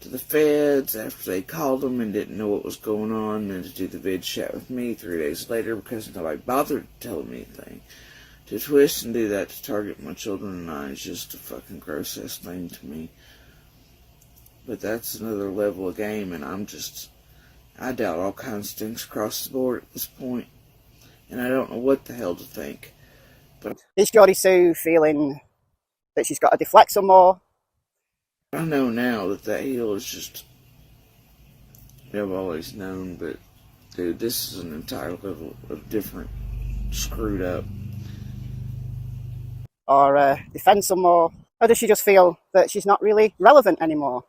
to the feds after they called them and didn't know what was going on, and to do the vid chat with me 3 days later because nobody bothered telling me anything. To twist and do that to target my children and I is just the fucking grossest thing to me. But that's another level of game, and I doubt all kinds of things across the board at this point, and I don't know what the hell to think. But is Jodisue feeling that she's got to deflect some more? I know now that heel is just, I've always known, but dude, this is an entire level of different screwed up. Or defend some more? Or does she just feel that she's not really relevant anymore?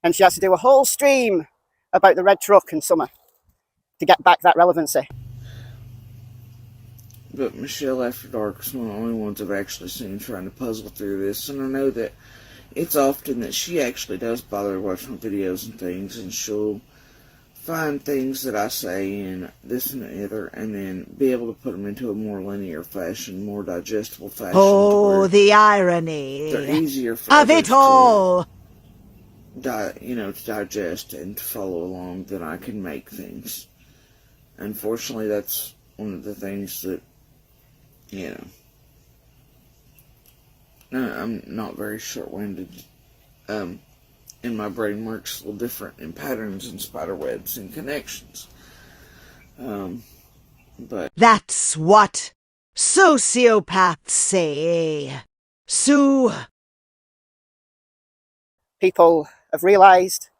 And she has to do a whole stream about the red truck in summer to get back that relevancy. But Michelle After Dark is one of the only ones I've actually seen trying to puzzle through this, and I know that it's often that she actually does bother watching videos and things, and she'll find things that I say and this and the other, and then be able to put them into a more linear fashion, more digestible fashion. Oh, the irony they're easier for of it all. To digest and to follow along than I can make things. Unfortunately, that's one of the things that, I'm not very short-winded. And my brain works a little different in patterns and spider webs and connections. But that's what sociopaths say. Sue. People have realised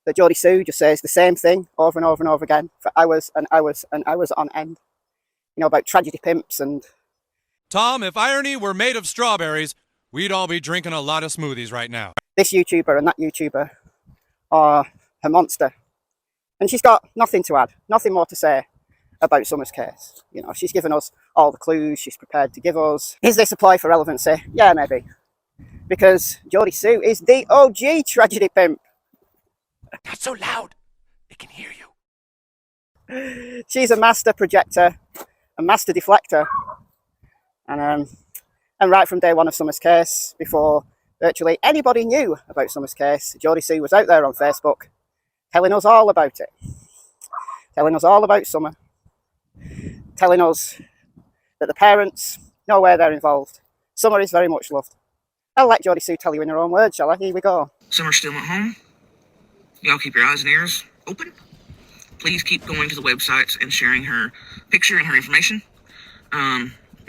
that Jodisue just says the same thing over and over and over again for hours and hours and hours on end. About tragedy pimps and... Tom, if irony were made of strawberries, we'd all be drinking a lot of smoothies right now. This YouTuber and that YouTuber are a monster. And she's got nothing to add, nothing more to say about Summer's case. She's given us all the clues she's prepared to give us. Is this a ploy for relevancy? Yeah, maybe. Because Jodisue is the OG tragedy pimp. Not so loud. They can hear you. She's a master projector, a master deflector. And right from day one of Summer's case, before virtually anybody knew about Summer's case, Jodisue was out there on Facebook telling us all about it. Telling us all about Summer. Telling us that the parents know where they're involved. Summer is very much loved. I'll let Jodisue tell you in her own words, shall I? Here we go. Summer's still at home. Y'all keep your eyes and ears open. Please keep going to the websites and sharing her picture and her information.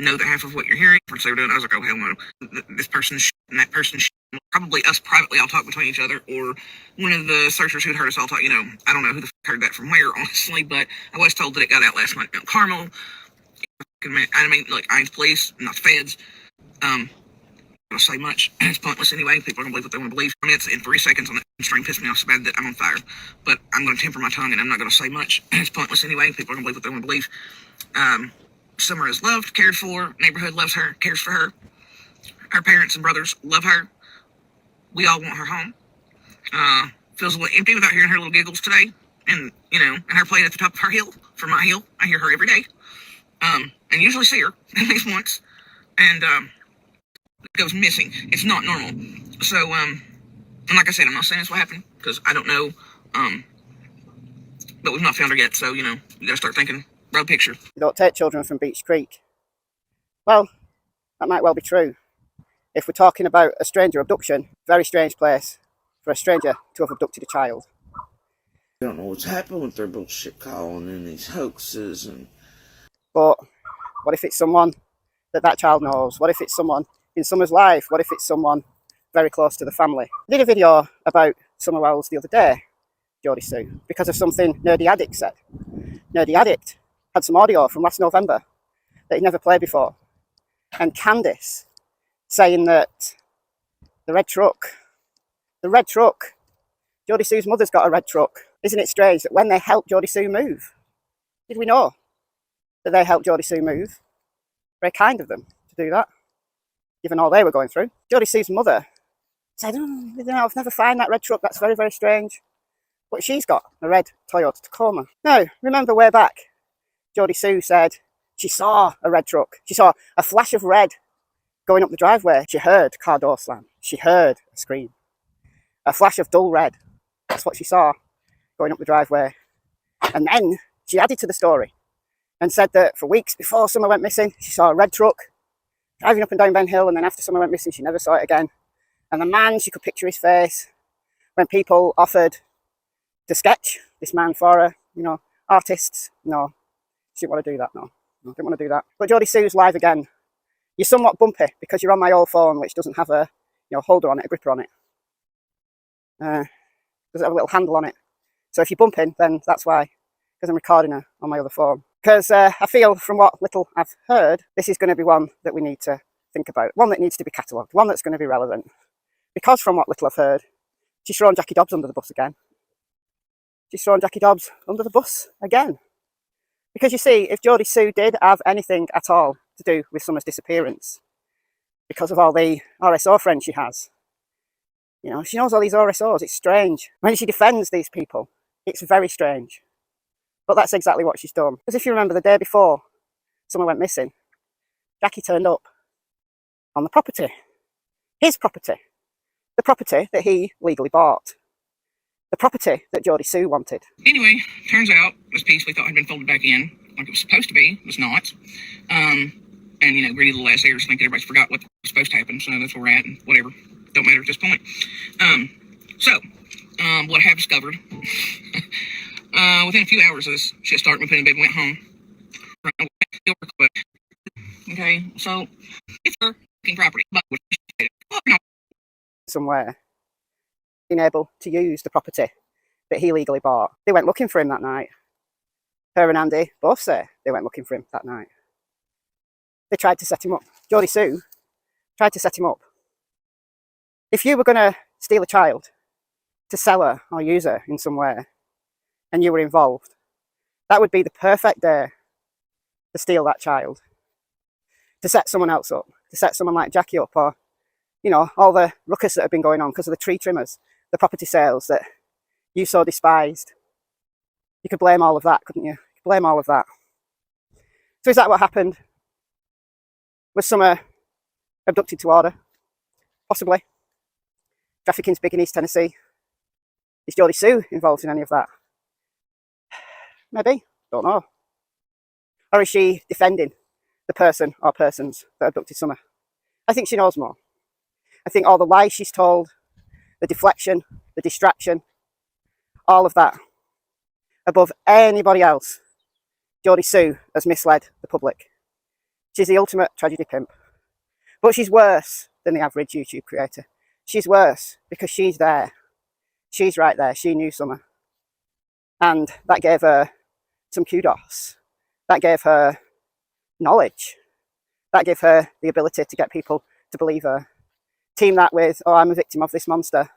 Know that half of what you're hearing, for so doing, I was like, oh hell no. This person's and that person's probably us privately all talk between each other, or one of the searchers who'd heard us all talk, I don't know who the heard that from where, honestly, but I was told that it got out last night. Carmel, Ain's police, not the feds. I'm not gonna say much. It's pointless anyway. People are gonna believe what they want to believe. It's in 3 seconds on that string pissed me off so bad that I'm on fire. But I'm gonna temper my tongue and I'm not gonna say much. It's pointless anyway. People are gonna believe what they want to believe. Summer is loved, cared for. Neighborhood loves her, cares for her. Her parents and brothers love her. We all want her home. Feels a little empty without hearing her little giggles today. And, and her playing at the top of her hill, from my hill. I hear her every day. And usually see her at least once. And, it goes missing. It's not normal. So, and like I said, I'm not saying that's what happened, because I don't know. But we've not found her yet, so, you gotta start thinking. Road picture. You don't take children from Beach Creek. Well, that might well be true. If we're talking about a stranger abduction, very strange place for a stranger to have abducted a child. I don't know what's happened with their bullshit calling and these hoaxes But what if it's someone that child knows? What if it's someone in Summer's life? What if it's someone very close to the family? I did a video about Summer Wells the other day, Jodisue, because of something Nerdy Addict said. Nerdy Addict had some audio from last November that he'd never played before. And Candice saying that the red truck, Jodisue's mother's got a red truck. Isn't it strange that when they helped Jodisue move, did we know that they helped Jodisue move? Very kind of them to do that, given all they were going through. Jodisue's mother said, I've never found that red truck, that's very, very strange. But she's got a red Toyota Tacoma. Now, remember way back, Jodisue said she saw a red truck. She saw a flash of red going up the driveway. She heard car door slam. She heard a scream. A flash of dull red. That's what she saw going up the driveway. And then she added to the story and said that for weeks before Summer went missing, she saw a red truck driving up and down Ben Hill, and then after Summer went missing, she never saw it again. And the man, she could picture his face when people offered to sketch this man for her, you know, artists. No, she didn't want to do that, no. I didn't want to do that. But Jodie Sue's live again. You're somewhat bumpy because you're on my old phone, which doesn't have a holder on it, a gripper on it. Doesn't have a little handle on it. So if you're bumping, then that's why, because I'm recording her on my other phone. Because I feel from what little I've heard, this is going to be one that we need to think about. One that needs to be catalogued. One that's going to be relevant. Because from what little I've heard, she's thrown Jackie Dobbs under the bus again. She's thrown Jackie Dobbs under the bus again. Because you see, if Jodie Sue did have anything at all to do with Summer's disappearance, because of all the RSO friends she has, you know, she knows all these RSOs. It's strange. When she defends these people, it's very strange. But that's exactly what she's done. Because if you remember the day before Summer went missing, Jackie turned up on the property. His property. The property that he legally bought. The property that Jodie Sue wanted. Anyway, turns out this piece we thought had been folded back in, like it was supposed to be, was not. And, you know, greedy little ass heirs think everybody's forgot what was supposed to happen, so that's where we're at, and whatever. Don't matter at this point. What I have discovered, within a few hours of this shit starting, we put in bed and went home. Okay, so it's her fucking property. Somewhere, being able to use the property that he legally bought. They went looking for him that night. Her and Andy both say they went looking for him that night. They tried to set him up. Jodie Sue tried to set him up. If you were going to steal a child to sell her or use her in some way, and you were involved, that would be the perfect day to steal that child, to set someone else up, to set someone like Jackie up, or, you know, all the ruckus that have been going on because of the tree trimmers, the property sales that you so despised. You could blame all of that, couldn't you? You could blame all of that. So is that what happened? Was Summer abducted to order? Possibly. Trafficking's big in East Tennessee. Is Jodie Sue involved in any of that? Maybe. Don't know. Or is she defending the person or persons that abducted Summer? I think she knows more. I think all the lies she's told, the deflection, the distraction, all of that, above anybody else, Jodie Sue has misled the public. She's the ultimate tragedy pimp. But she's worse than the average YouTube creator. She's worse because she's there. She's right there. She knew Summer. And that gave her some kudos. That gave her knowledge. That gave her the ability to get people to believe her. Team that with, oh, I'm a victim of this monster.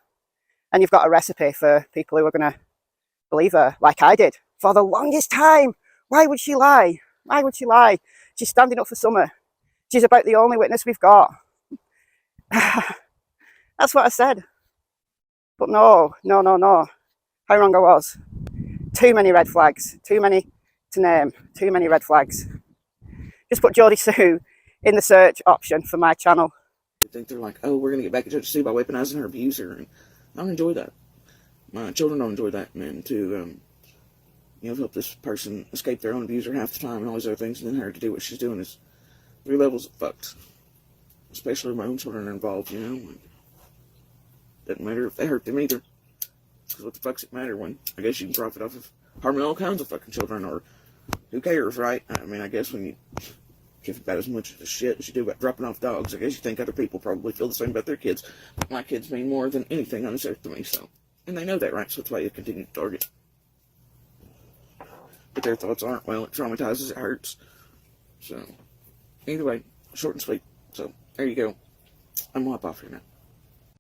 And you've got a recipe for people who are going to believe her, like I did, for the longest time. Why would she lie? Why would she lie? She's standing up for Summer. She's about the only witness we've got. That's what I said. But no. How wrong I was. Too many red flags. Too many to name. Too many red flags. Just put Jodie Sue in the search option for my channel. I think they're like, oh, we're going to get back at Jodie Sue by weaponizing her abuser. And I don't enjoy that. My children don't enjoy that, man, to, help this person escape their own abuser half the time and all these other things, and then her to do what she's doing is 3 levels of fucked. Especially when my own children are involved, you know. Doesn't matter if they hurt them either. Because what the fuck's it matter when I guess you can profit off of harming all kinds of fucking children, or who cares, right? I mean, I guess when you give about as much shit as you do about dropping off dogs, I guess you think other people probably feel the same about their kids. But my kids mean more than anything on this earth to me, so. And they know that, right? So that's why you continue to target. But their thoughts aren't, well, it traumatizes, it hurts. So, either way, short and sweet. So, there you go. I'm gonna hop off here now.